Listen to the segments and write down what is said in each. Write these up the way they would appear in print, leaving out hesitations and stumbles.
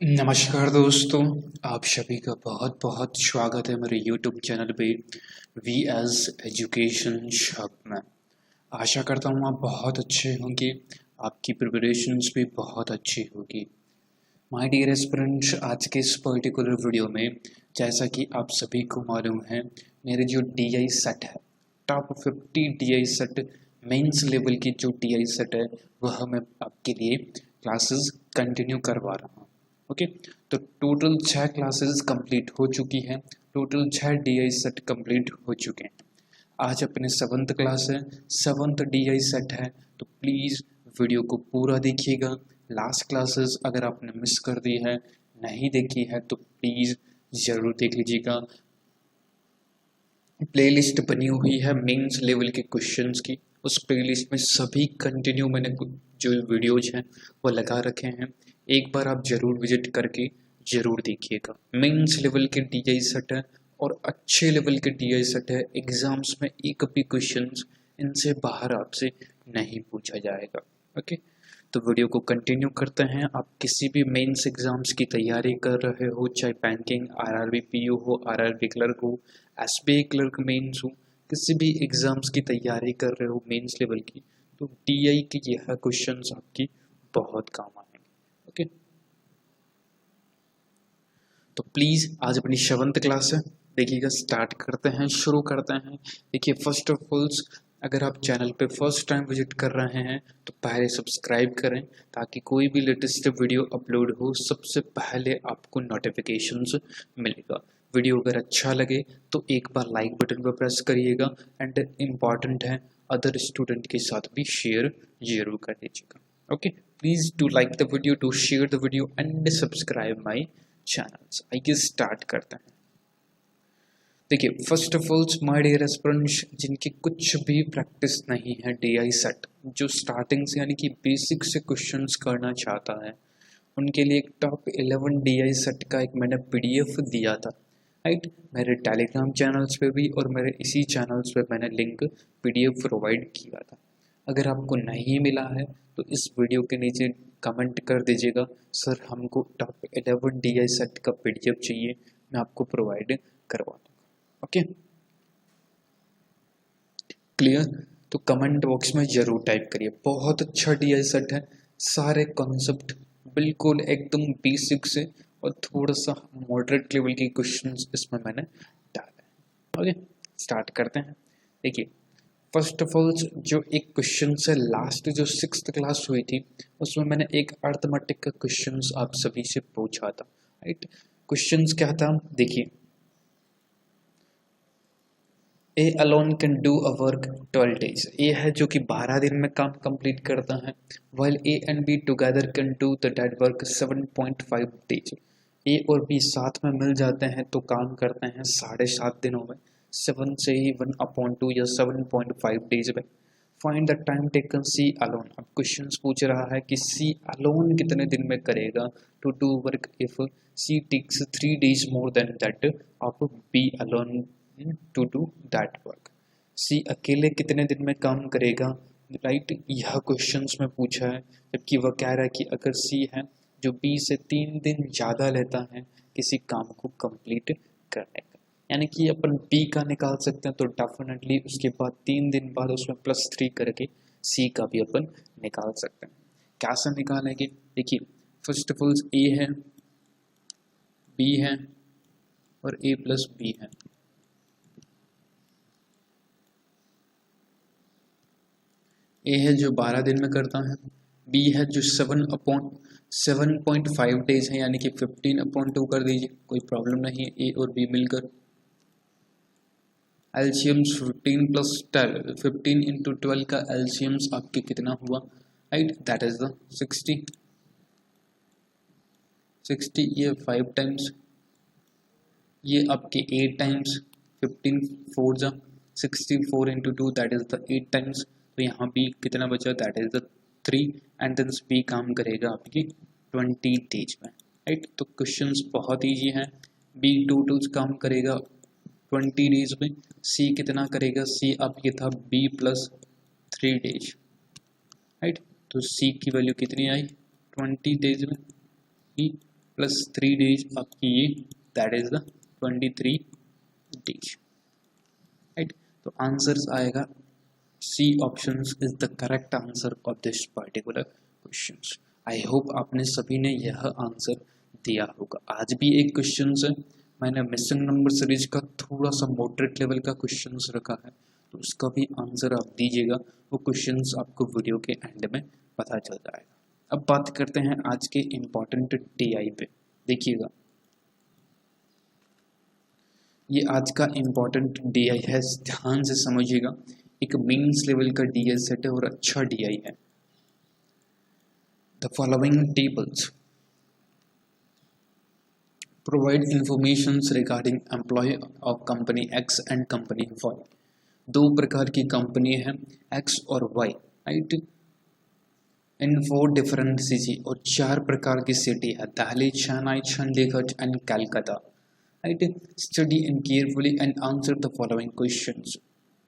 नमस्कार दोस्तों। आप सभी का बहुत बहुत स्वागत है मेरे YouTube चैनल पे वी एस एजुकेशन शॉप में। आशा करता हूँ आप बहुत अच्छे होंगे, आपकी प्रिपरेशंस भी बहुत अच्छी होगी। माय डियर एस्पिरेंट्स, आज के इस पर्टिकुलर वीडियो में जैसा कि आप सभी को मालूम है, मेरे जो DI सेट है, top 50 DI set mains level की जो DI सेट है वह मैं आपके लिए क्लासेस कंटिन्यू करवा रहा हूँ। ओके, तो टोटल 6 क्लासेस कंप्लीट हो चुकी हैं, टोटल 6 DI सेट कंप्लीट हो चुके हैं। आज अपने 7th क्लास है, 7th DI सेट है, तो प्लीज़ वीडियो को पूरा देखिएगा। लास्ट क्लासेस अगर आपने मिस कर दी है, नहीं देखी है, तो प्लीज़ ज़रूर देख लीजिएगा। प्लेलिस्ट बनी हुई है मेंस लेवल के क्वेश्चंस की, उस प्लेलिस्ट में सभी कंटिन्यू मैंने जो वीडियोज हैं वो लगा रखे हैं। एक बार आप ज़रूर विजिट करके ज़रूर देखिएगा। मेंस लेवल के DI सेट है और अच्छे लेवल के DI सेट है। एग्ज़ाम्स में एक भी क्वेश्चंस इनसे बाहर आपसे नहीं पूछा जाएगा। ओके, तो वीडियो को कंटिन्यू करते हैं। आप किसी भी मेंस एग्जाम्स की तैयारी कर रहे हो, चाहे बैंकिंग, RRB PO हो, RRB क्लर्क हो, SBI क्लर्क मेंस हो, किसी भी एग्जाम्स की तैयारी कर रहे हो मेंस लेवल की, तो DI के यह क्वेश्चंस आपकी बहुत काम आएंगे। ओके, तो प्लीज़ आज अपनी 7th क्लास है, देखिएगा। स्टार्ट करते हैं, शुरू करते हैं। देखिए, फर्स्ट ऑफ ऑल अगर आप चैनल पे फर्स्ट टाइम विजिट कर रहे हैं तो पहले सब्सक्राइब करें, ताकि कोई भी लेटेस्ट वीडियो अपलोड हो सबसे पहले आपको नोटिफिकेशंस मिलेगा। वीडियो अगर अच्छा लगे तो एक बार लाइक बटन पर प्रेस करिएगा, एंड इम्पॉर्टेंट है अदर स्टूडेंट के साथ भी शेयर जरूर कर दीजिएगा। Okay, please do like the video, do share the video and subscribe my channels. आइए स्टार्ट करते हैं। देखिए, first of all my dear aspirants, जिनकी कुछ भी प्रैक्टिस नहीं है DI सेट, जो स्टार्टिंग से यानी कि बेसिक से क्वेश्चंस करना चाहता है, उनके लिए एक टॉप 11 DI सेट का एक मैंने PDF दिया था, राइट। मेरे टेलीग्राम चैनल्स पे भी और मेरे इसी चैनल्स पे मैंने लिंक PDF प्रोवाइड किया था। अगर आपको नहीं मिला है तो इस वीडियो के नीचे कमेंट कर दीजिएगा, सर हमको टॉप 11 DI सेट का PDF चाहिए, मैं आपको प्रोवाइड करवा दूँगा। Okay, clear. तो कमेंट बॉक्स में जरूर टाइप करिए। बहुत अच्छा DI सेट है, सारे कॉन्सेप्ट बिल्कुल एकदम बेसिक से और थोड़ा सा मॉडरेट लेवल के क्वेश्चंस इसमें मैंने डाले हैं। ओके, स्टार्ट करते हैं। देखिए, फर्स्ट ऑफ ऑल जो एक क्वेश्चन से लास्ट जो 6th क्लास हुई थी उसमें मैंने एक अर्थमेटिक का क्वेश्चंस आप सभी से पूछा था, राइट। क्वेश्चंस क्या था, देखिए, A alone can do a work 12 days। A है जो कि 12 दिन में काम कंप्लीट करता है, while A and B together can do the that work 7.5 days। A और B साथ में मिल जाते हैं तो काम करते हैं 7.5 दिनों में, 7 से ही 1/2 या 7.5 डेज में। Find the time taken C alone। अब क्वेश्चन पूछ रहा है कि C alone कितने दिन में करेगा to do work if C takes 3 days more than that of B alone to do that work. C अकेले कितने दिन में काम करेगा, राइट। यह क्वेश्चंस में पूछा है, जबकि वह कह रहा है कि अगर सी है जो बी से 3 दिन ज़्यादा लेता है किसी काम को कंप्लीट करने का, यानी कि अपन बी का निकाल सकते हैं, तो डेफिनेटली उसके बाद 3 दिन बाद उसमें +3 करके सी का भी अपन निकाल सकते हैं। कैसे निकालेंगे, देखिए, फर्स्ट ऑफ ऑल ए है, बी है और A + B है। ए है जो 12 दिन में करता है, बी है जो 7/7.5 डेज है, यानी कि 15/2 कर दीजिए, कोई प्रॉब्लम नहीं है। ए और बी मिलकर एलसीएम्स 15 + 12, 15 × 12 का एलसीएम्स आपके कितना हुआ, राइट, दैट इज द 60। ये 5 टाइम्स, ये आपके 8 टाइम्स, 15 4 जा 64 × 2 दैट इज द 8 टाइम्स। तो यहाँ भी कितना बचा, that is the 3, and then B काम करेगा आपकी 20 डेज में, राइट। तो क्वेश्चंस बहुत ईजी हैं। बी 2 काम करेगा 20 डेज में, सी कितना करेगा, सी अब ये था बी + 3 डेज, राइट। तो सी की वैल्यू कितनी आई 20 डेज में, बी प्लस 3 डेज आपकी ये, that is the 23 days, right. तो आंसर्स आएगा C option is the correct answer of this particular question. I hope आपने सभी ने यह आंसर दिया होगा। आज भी एक क्वेश्चन है, मैंने मिसिंग नंबर सीरीज का थोड़ा सा मॉडरेट लेवल का क्वेश्चन रखा है, तो उसका भी आंसर आप दीजिएगा। वो क्वेश्चंस आपको वीडियो के एंड में पता चल जाएगा। अब बात करते हैं आज के इम्पोर्टेंट DI पे। देखिएगा, ये आज का इम्पोर्टेंट DI है, ध्यान से समझिएगा। एक मेंस लेवल का DI सेट है और अच्छा DI है। The following tables provide information regarding employ of company X and company Y। दो प्रकार की कंपनी है X और Y, right, in 4 different city, और 4 प्रकार की सिटी है, Delhi, Chennai, Chandigarh and Calcutta, right. Study and carefully and answer the following questions.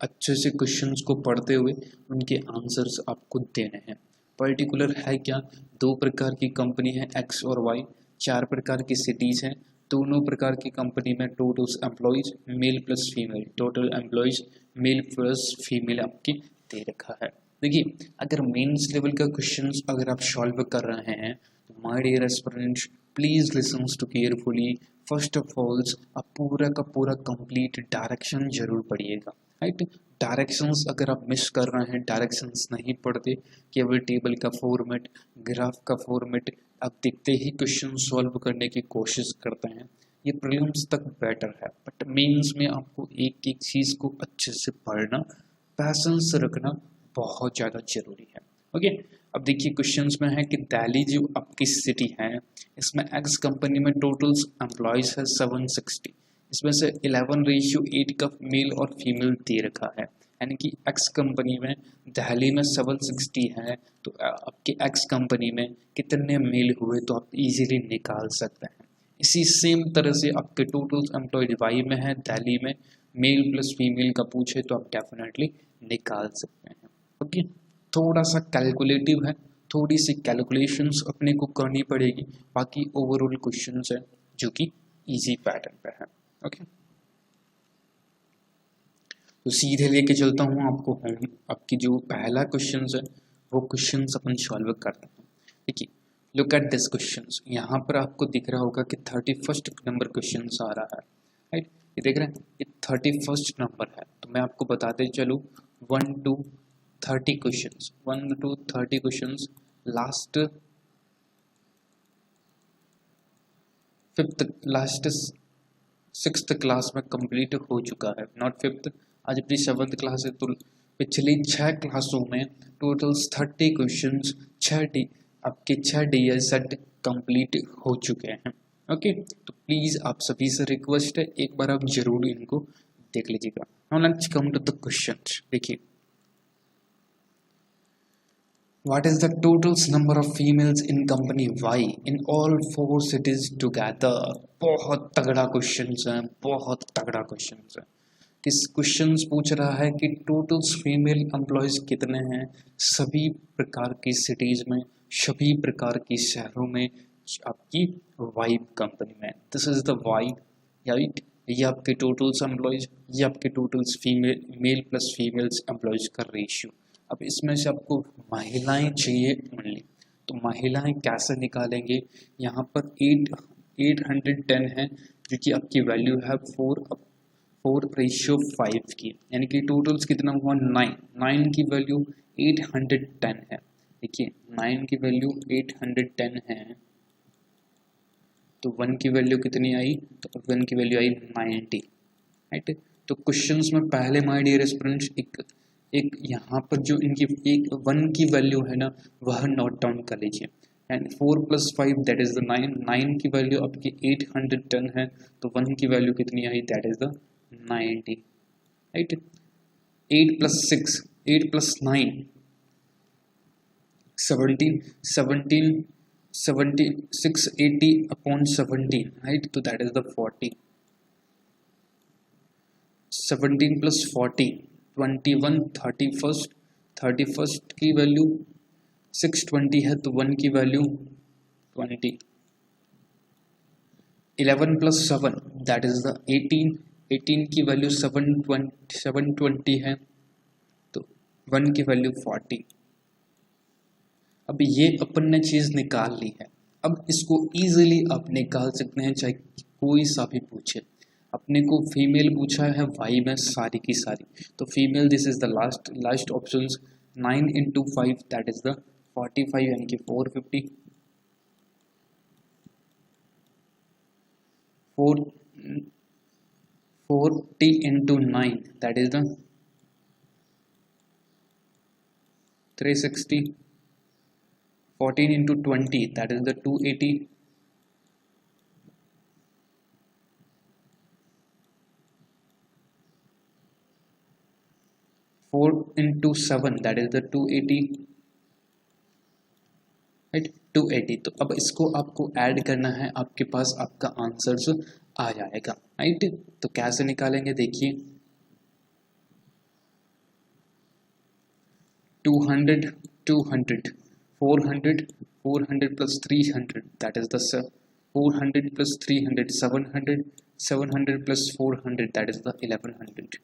अच्छे से क्वेश्चंस को पढ़ते हुए उनके आंसर्स आपको देने हैं। पर्टिकुलर है क्या, 2 प्रकार की कंपनी है X और Y, 4 प्रकार की सिटीज हैं, दोनों प्रकार की कंपनी में total employees male plus female, total employees male plus female आपकी दे रखा है। देखिए, अगर मेंस लेवल का क्वेश्चंस अगर आप सॉल्व कर रहे हैं तो my dear aspirants please listen to carefully. First of all आप पूरा का पूरा कंप्लीट डायरेक्शन जरूर पढ़िएगा, राइट। डायरेक्शंस अगर आप मिस कर रहे हैं, डायरेक्शंस नहीं पढ़ते, केवल टेबल का फॉर्मेट, ग्राफ का फॉर्मेट आप देखते ही क्वेश्चन सॉल्व करने की कोशिश करते हैं, ये प्रीलिम्स तक बेटर है, बट मेंस में आपको एक एक चीज़ को अच्छे से पढ़ना, पैसेंस रखना बहुत ज़्यादा जरूरी है। ओके, अब देखिए क्वेश्चंस में है कि दिल्ली जो आपकी सिटी है, इसमें X कंपनी में टोटल एम्प्लॉयज है 760, इसमें से 11:8 का मेल और फीमेल दे रखा है, यानी कि X कंपनी में दिल्ली में 760 है, तो आपके X कंपनी में कितने मेल हुए तो आप इजीली निकाल सकते हैं। इसी सेम तरह से आपके टोटल एम्प्लॉयड Y में है, दिल्ली में मेल प्लस फीमेल का पूछे तो आप डेफिनेटली निकाल सकते हैं। ओके, थोड़ा सा कैलकुलेटिव है, थोड़ी सी कैलकुलेशंस अपने को करनी पड़ेगी, बाकी ओवरऑल क्वेश्चंस है जो कि इजी पैटर्न पे है। ओके, तो सीधे लेके चलता हूँ आपको होम। आपकी जो पहला क्वेश्चंस है वो क्वेश्चंस अपन सॉल्व करते हैं। देखिए, लुक एट दिस क्वेश्चंस, यहाँ पर आपको दिख रहा होगा कि 31 नंबर क्वेश्चन आ रहा है, राइट। ये देख रहे हैं, ये 31 नंबर है, तो मैं आपको बताते चलूँ 1 to 30 questions, 1 to 30 questions last 6th class में कंप्लीट हो चुका है, नॉट 5th, आज अपनी 7th क्लास है, तो पिछली 6 क्लासों में total 30 questions, 6 DI set complete हो चुके हैं। ओके, तो प्लीज़ आप सभी से रिक्वेस्ट है, एक बार आप जरूर इनको देख लीजिएगा। Now let's come to the questions. देखिए, what is the total number of females in company Y in all 4 cities together? बहुत तगड़ा क्वेश्चन है, बहुत तगड़ा क्वेश्चन है। किस क्वेश्चन पूछ रहा है कि टोटल फीमेल एम्प्लॉयज कितने हैं सभी प्रकार की सिटीज में, सभी प्रकार की शहरों में आपकी वाई कंपनी में। This is the Y, right. ये आपके टोटल्स एम्प्लॉयज, ये आपके totals female, male plus females employees का रेशियो। अब इसमें से आपको महिलाएं चाहिए ओनली, तो महिलाएं कैसे निकालेंगे? यहाँ पर 810 है, जो कि आपकी वैल्यू है 4:5 की, यानी कि टोटल्स कितना हुआ 9 की वैल्यू 810 है। देखिए 9 की वैल्यू 810 है, तो 1 की वैल्यू कितनी आई? तो 1 की वैल्यू आई 90, राइट। तो क्वेश्चंस में पहले माय डियर स्टूडेंट्स एक यहाँ पर जो इनकी एक 1 की वैल्यू है ना, वह नोट डाउन कर लीजिए, एंड 4 + 5 दैट इज द 9 की वैल्यू आपकी 810 है, तो 1 की वैल्यू कितनी आई? That is the 90, right. 8 + 6 8 + 9 17 680/17, right, तो दैट इज द 40। 17 + 40 21, 31 की वैल्यू 620 है, तो 1 की value 20, 11 plus 7 that is the 18। 18 की वैल्यू 720 है, तो 1 की वैल्यू 40। अब ये अपन ने चीज़ निकाल ली है। अब इसको इजीली आप निकाल सकते हैं, चाहे कोई सा भी पूछे। अपने को फीमेल पूछा है वाई में सारी की सारी, तो female this is the last last option. 9 into 5 that is the 45 यानी कि 450। 40 into 9 that is the 360। 14 into 20 that is the 280। 4 into 7 that is the 280, right? 280। तो अब इसको आपको ऐड करना है, आपके पास आपका आंसर्स आ जाएगा, राइट? तो कैसे निकालेंगे देखिए। 200 200 400 400 plus 300 that is the 400 plus 300 700 700 plus 400 that is the 1100।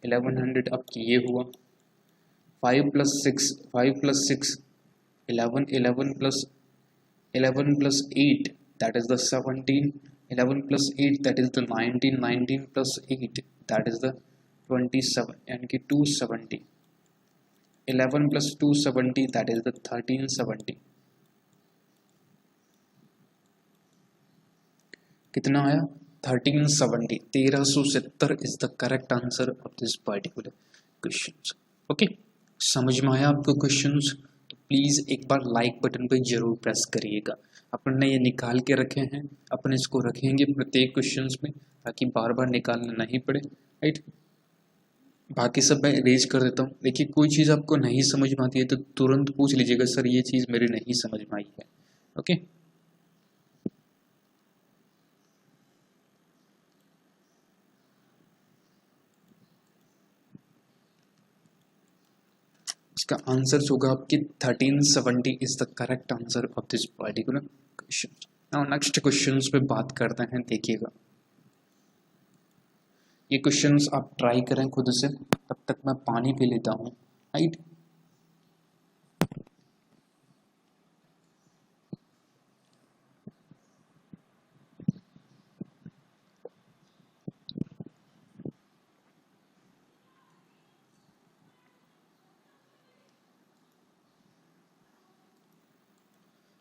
1100 अब ये हुआ। 5 plus 6 5 plus 6 11 11 plus 11 plus 8 that is the 17। 11 plus 8 that is the 19। 19 plus 8 that is the 27 यानी कि 270। 11 plus 270 that is the 1370। कितना आया? 1370। 1370 is the correct answer of this particular question. Okay, समझ में आया आपको क्वेश्चंस? तो प्लीज एक बार लाइक बटन पे जरूर प्रेस करिएगा। अपन ने ये निकाल के रखे हैं, अपन इसको रखेंगे प्रत्येक क्वेश्चंस में ताकि बार बार निकालना नहीं पड़े, राइट? बाकी सब मैं रेज कर देता हूँ। देखिए कोई चीज़ आपको नहीं समझ में आती है तो तुरंत पूछ लीजिएगा, सर ये चीज़ मेरे नहीं समझ में आई है। ओके, इसका आंसर होगा आपकी 1370 is the correct answer of this particular question. Now next questions पे बात करते हैं। देखिएगा ये क्वेश्चंस आप ट्राई करें खुद से, तब तक मैं पानी पी लेता हूँ, राइट?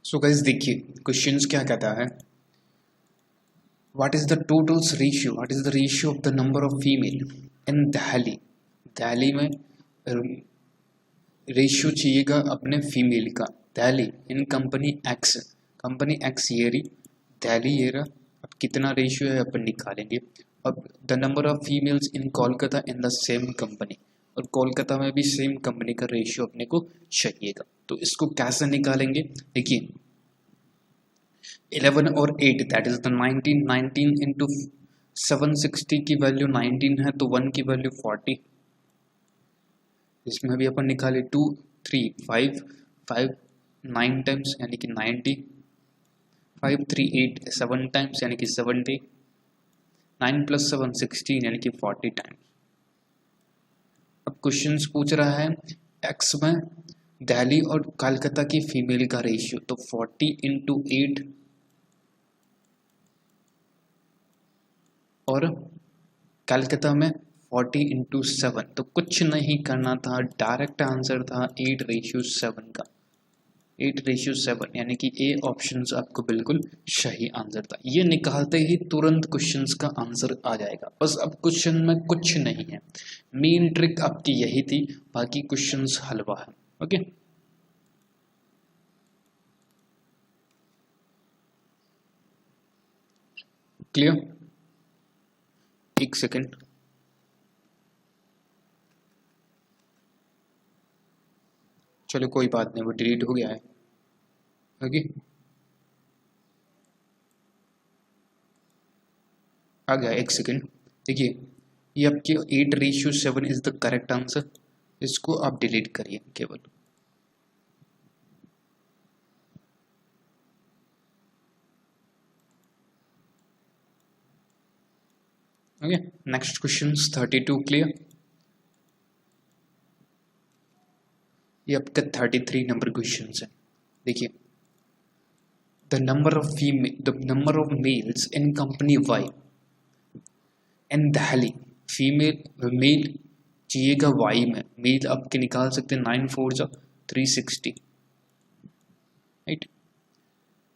सो गाइस देखिए क्वेश्चंस क्या कहता है, what is the totals ratio, what is the ratio of the number of female इन दिल्ली। दिल्ली में रेशियो चाहिएगा अपने फीमेल का। दिल्ली इन कंपनी एक्स ये रही, दिल्ली ये रहा। अब कितना रेशियो है अपन निकालेंगे। अब the number of females in Kolkata in the same company, और कोलकाता में भी सेम कंपनी का रेशियो अपने को चाहिएगा। तो इसको कैसे निकालेंगे देखिए। 11 और 8 दैट इज द 19। 19 इंटू 760 की वैल्यू 19 है, तो 1 की वैल्यू 40। इसमें भी अपन निकाले 2 3 5 5 9 टाइम्स यानी कि 90। 5 3 8 7 टाइम्स यानी कि 70। 9 प्लस 7 16 यानी कि 40 टाइम्स। अब क्वेश्चन पूछ रहा है एक्स में दिल्ली और कोलकाता की फीमेल का रेशियो, तो 40 इंटू 8 और कोलकाता में 40 इंटू 7। तो कुछ नहीं करना था, डायरेक्ट आंसर था 8:7 का। 8:7 यानी कि ए ऑप्शन आपको बिल्कुल सही आंसर था। ये निकालते ही तुरंत क्वेश्चंस का आंसर आ जाएगा। बस अब क्वेश्चन में कुछ नहीं है, मेन ट्रिक आपकी यही थी, बाकी क्वेश्चंस हलवा है। Okay, clear? एक सेकेंड, चलो कोई बात नहीं, वो डिलीट हो गया है। ओके, आ गया। एक सेकेंड, देखिए ये आपके 8:7 इज द करेक्ट आंसर। इसको आप डिलीट करिए केवल। Okay, next question 32 clear. ये आपका 33 नंबर क्वेश्चन है। देखिए, the number of males in company Y in Delhi, female male चाहिएगा वाई में, मेल आपके निकाल सकते हैं 9 4 जा 360, राइट।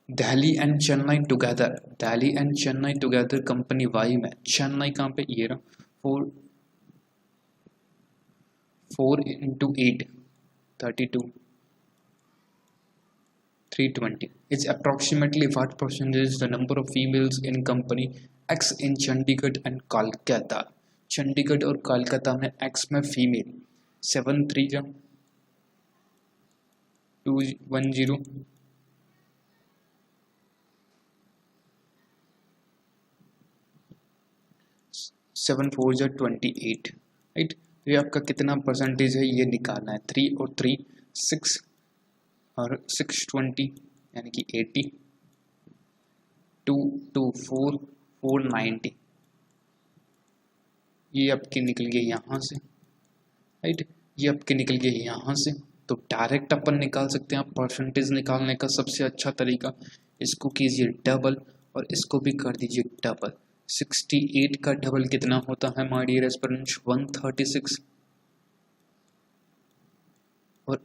Delhi and Chennai together, Delhi and Chennai together company Y में, चेन्नई कहाँ पे, ये रहा, 4 into 8 32 320 is approximately what percentage is the number of females in company X in Chandigarh and Kolkata। Chandigarh और कोलकाता में X में फीमेल 7 3 जा 210 7 4 जा 28, राइट। तो ये आपका कितना परसेंटेज है ये निकालना है, 3 और 3 6 और 620 यानी कि 80, 2 2 4 490, ये आपके निकल गए यहाँ से, राइट। ये आपके निकल गए यहाँ से। तो डायरेक्ट अपन निकाल सकते हैं। परसेंटेज निकालने का सबसे अच्छा तरीका, इसको कीजिए डबल और इसको भी कर दीजिए डबल। 68 का डबल कितना होता है माय डियर एस्पिरेंट्स, 136, और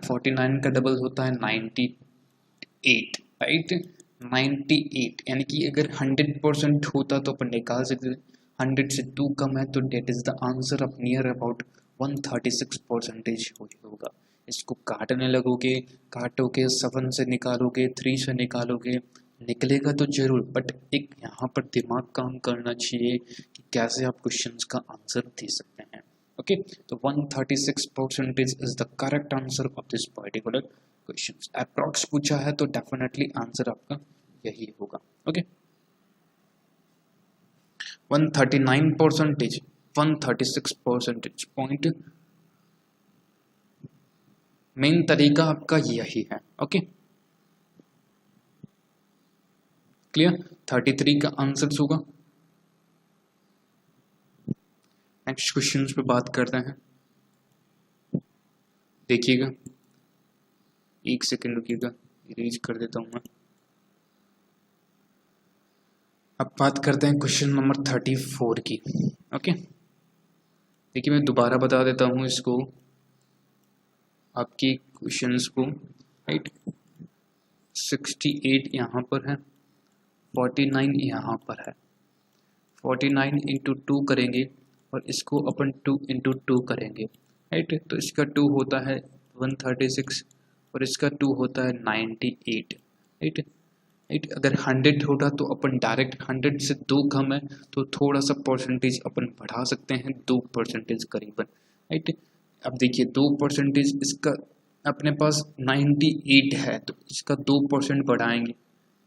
49 का डबल होता है 98, राइट। 98 यानी कि अगर 100% होता तो अपन निकाल सकते थे, 100 से 2 कम है तो that is the answer of near about 136% होगा। इसको काटने लगोगे, काटोगे 7 से निकालोगे, 3 से निकालोगे, निकलेगा तो जरूर, बट एक यहाँ पर दिमाग काम करना चाहिए कि कैसे आप क्वेश्चंस का आंसर दे सकते हैं। ओके, तो 136% is the correct answer of this particular question. Approx पूछा है तो डेफिनेटली आंसर आपका यही होगा। ओके, 139%, 136% पॉइंट, मेन तरीका आपका यही है। Okay, clear. 33 का आंसर होगा। नेक्स्ट क्वेश्चन पे बात करते हैं। देखिएगा, एक सेकंड रुकिएगा, इरेज कर देता हूं मैं। अब बात करते हैं क्वेश्चन नंबर 34 की। ओके, देखिए मैं दोबारा बता देता हूं इसको, आपकी क्वेश्चंस को, राइट। 68 यहाँ पर है, 49 यहाँ पर है, 49 इंटू 2 करेंगे और इसको अपन 2 इंटू 2 करेंगे, राइट। तो इसका 2 होता है 136 और इसका 2 होता है 98, राइट। राइट, अगर 100 होता तो अपन डायरेक्ट 100 से 2 कम है तो थोड़ा सा परसेंटेज अपन बढ़ा सकते हैं, 2% करीबन, राइट। अब देखिए 2% इसका अपने पास 98 है तो इसका 2% बढ़ाएंगे,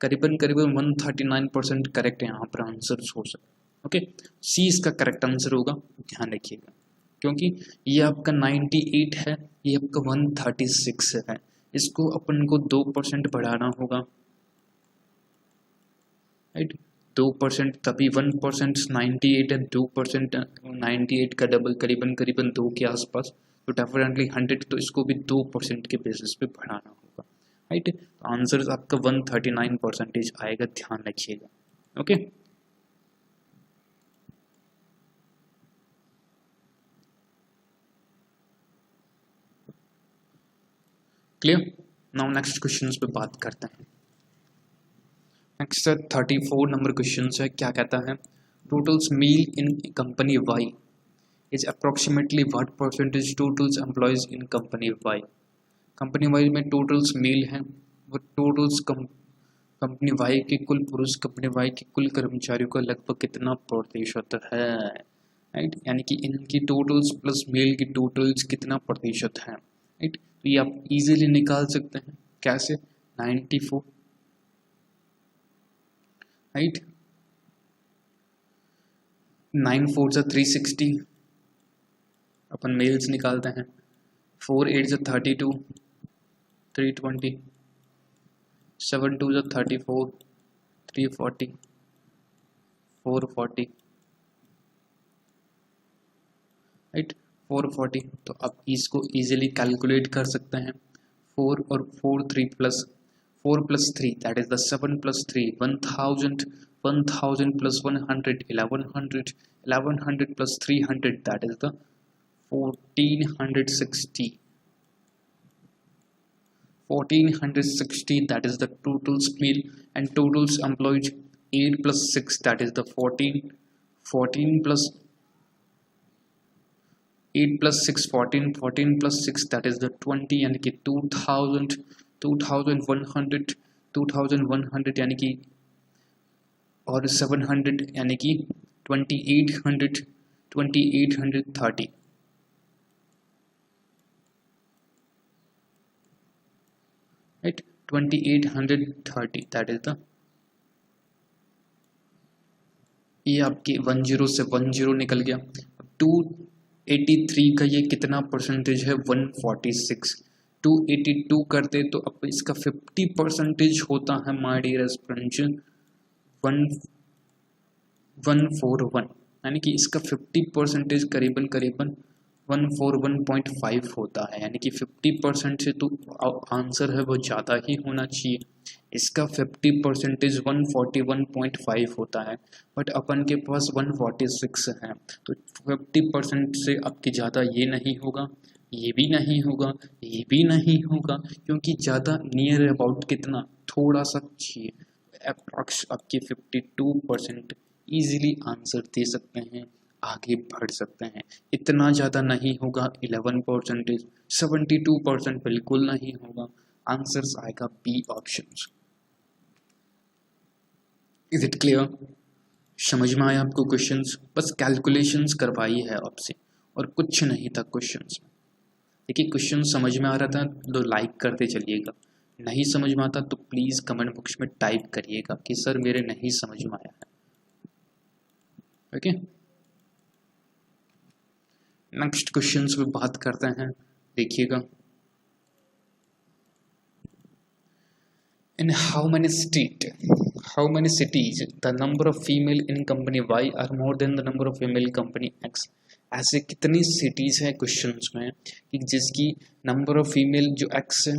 करीबन करीबन 139% करेक्ट यहाँ पर आंसर हो सकता है। ओके, सी इसका करेक्ट आंसर होगा, ध्यान रखिएगा, क्योंकि ये आपका 98 है, ये आपका 136 है, इसको अपन को 2% बढ़ाना होगा, राइट। 2% तभी 1% 98 है, 2% 98 का डबल करीबन करीबन 2 के आसपास, तो डेफिनेटली 100, तो इसको भी 2% के बेसिस पे बढ़ाना होगा, राइट। तो आंसर आपका 139% आएगा, ध्यान रखिएगा। Okay, clear. Now next questions पे बात करते हैं। नेक्स्ट 34 नंबर क्वेश्चन है, क्या कहता है, totals male in company Y is approximately what percentage totals employees in company Y. Company Y में टोटल्स मेल हैं, वो टोटल्स कंपनी वाई के कुल पुरुष, कंपनी वाई के कुल कर्मचारियों का लगभग कितना प्रतिशत है, राइट। यानी कि इनकी टोटल्स प्लस मेल की टोटल्स कितना प्रतिशत है, राइट। तो ये आप इजीली निकाल सकते हैं, कैसे, 94, राइट, 9 4 जा 360, अपन मेल्स निकालते हैं, 4 8 जा 32 320, 7 2 जा 34 340 440, राइट 440। तो आप इसको इजीली कैलकुलेट कर सकते हैं। 4 और 4 3 plus 4 plus 3 that is the 7 plus 3 1000 1000 plus 100 1100 1100 plus 300 that is the 1460 1460 that is the total meal and totals employed 8 plus 6 that is the 14 14 plus 8 plus 6 14 14 plus 6 that is the 20 यानी कि 2000 2100 2100 यानी कि और 700 यानी कि 2800 2830 right 2830 that is the ये आपके 10 से 10 निकल गया। 283 का ये कितना परसेंटेज है 146 282 करते तो अब इसका 50% होता है माय डियर स्टूडेंट्स 141 यानी कि इसका 50% करीबन करीबन 141.5 होता है यानी कि 50% से तो आंसर है वो ज़्यादा ही होना चाहिए। इसका 50% 141.5 होता है बट अपन के पास 146 है तो 50% से आपके ज़्यादा ये नहीं होगा ये भी नहीं होगा ये भी नहीं होगा क्योंकि ज़्यादा नियर अबाउट कितना थोड़ा सा चाहिए। अप्रॉक्स आपके 52% ईजिली आंसर दे सकते हैं आगे बढ़ सकते हैं। इतना ज़्यादा नहीं होगा 11% 72% बिल्कुल नहीं होगा। आंसर्स आएगा बी ऑप्शंस। Is it clear? समझ में आया आपको क्वेश्चंस? बस कैलकुलेशंस करवाई है आपसे और कुछ नहीं था क्वेश्चंस में। देखिए क्वेश्चन समझ में आ रहा था तो लाइक करते चलिएगा, नहीं समझ में आता तो प्लीज़ कमेंट बॉक्स में टाइप करिएगा कि सर मेरे नहीं समझ में आया है। ओके नेक्स्ट क्वेश्चंस पे बात करते हैं। देखिएगा In how many cities the number of female in company Y are more than the number of female company X? ऐसे कितनी सिटीज है क्वेश्चंस में कि जिसकी नंबर ऑफ फीमेल जो X है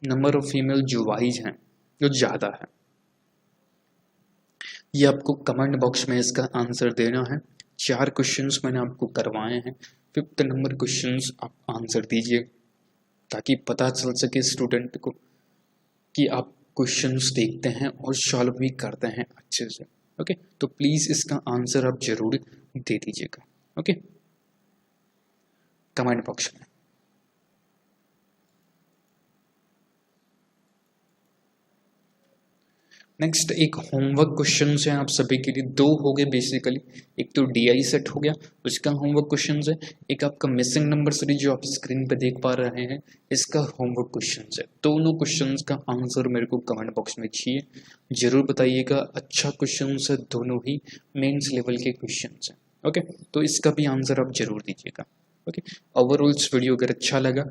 नंबर ऑफ फीमेल जो Y हैं जो ज़्यादा है। ये आपको कमेंट बॉक्स में इसका आंसर देना है। 4 क्वेश्चंस मैंने आपको करवाए हैं। 5th नंबर क्वेश्चंस आप आंसर दीजिए ताकि पता चल सके स्टूडेंट को कि आप क्वेश्चंस देखते हैं और सॉल्व भी करते हैं अच्छे से। ओके तो प्लीज़ इसका आंसर आप जरूर दे दीजिएगा। ओके कमेंट बॉक्स में। नेक्स्ट एक होमवर्क क्वेश्चन है आप सभी के लिए, 2 हो गए बेसिकली। एक तो DI सेट हो गया उसका होमवर्क क्वेश्चन है, एक आपका मिसिंग नंबर सीरीज जो आप स्क्रीन पे देख पा रहे हैं इसका होमवर्क क्वेश्चन है। दोनों क्वेश्चंस का आंसर मेरे को कमेंट बॉक्स में चाहिए, जरूर बताइएगा। अच्छा क्वेश्चन है, दोनों ही मेंस लेवल के क्वेश्चन हैं। ओके तो इसका भी आंसर आप जरूर दीजिएगा। ओके ओवरऑल वीडियो अगर अच्छा लगा,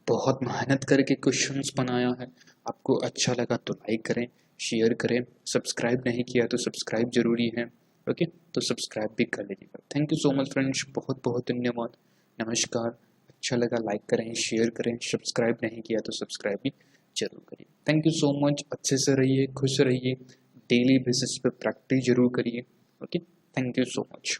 बहुत मेहनत करके क्वेश्चंस बनाया है, आपको अच्छा लगा तो लाइक करें शेयर करें, सब्सक्राइब नहीं किया तो सब्सक्राइब जरूरी है। ओके तो सब्सक्राइब भी कर लीजिएगा। Thank you so much friends, बहुत बहुत धन्यवाद, नमस्कार। अच्छा लगा लाइक करें शेयर करें, सब्सक्राइब नहीं किया तो सब्सक्राइब भी जरूर करिए। थैंक यू सो मच, अच्छे से रहिए, खुश रहिए, डेली बेसिस पे प्रैक्टिस जरूर करिए। Okay thank you so much.